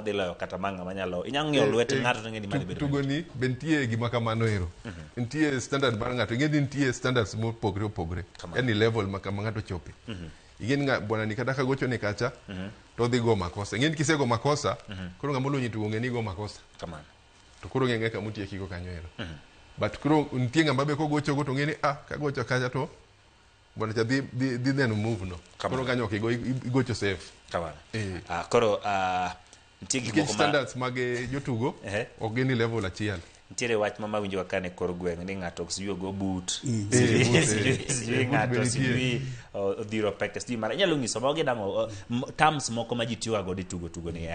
dhi loyo kata manga manyalo inyalo ng'iyo lwet ng'ato to ng'eni mali bedo tugo ni bentie gima kamano ero nitie standard mar ng'ato ing'eni nitie standards mopogre opogre yani level ma ng'ato chope ing'eni bwana ni kata kagocho ni kacha to dhi go makosa ing'eni kisego makosa koro ng'ama olonyi tugo ng'eni go makosa kamano to koro ng'enge kama utieki go kanyo ero but koro nitie ng'ama be kogocho go to ng'eni kagocho kacha to bwana cha dhi neno move no koro kanyo ok igocho safe kamano koro nitie gik moko standards mag jotugo ok gin level achiel nitiere wach ma mawinjo kane kor gweng' ni ng'ato ok siyuo go boot sijui ng'ato sijui odhiro peke sijui mara inyalo ng'iso mago gidang'o terms moko ma ji tiyoga godo e tugo ni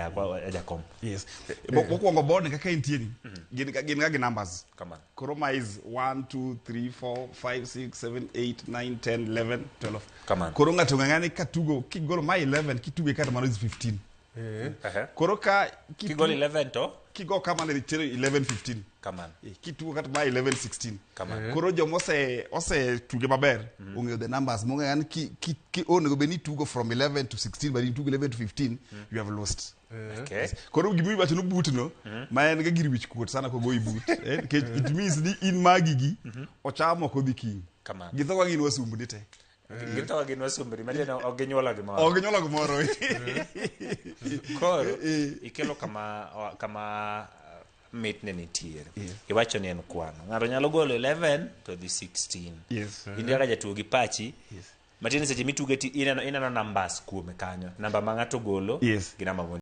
jakom yes mokwongo board kaka intie ni gin ga gi numbers kamano koro ma is 1 2 3 4 5 6 7 8 9 10 11 12 kamano koro ng'ato ng'ani katugo kigolo ma 11 kituge kata mano is 15 koro ka kigolo 11 to kigo kama ne 11 15 kamano kitugo kata ma 11 16 kamano koro jomo ose tuge maber ong'eyo the numbers mo ng'an ki onego be ni tugo from 11 to 16 but you tugo 11 to 15 you have lost okay koro gimi bacho no boot no ma en ga gir wich kuot sana ko go i boot it means ni in magigi ochamo ko dhi king kamano githo gin wasumbu te githo gin wasumbri matiende oginyuola gimoro koro ikelo kama mit ne nitiere iwacho ni en kwano ng'ato nyalo golo 11 to the 16 yes india ka jatugo gi pachi matiende seche mituge ineno numbers kuome kanyo namba ma ng'ato golo gi namba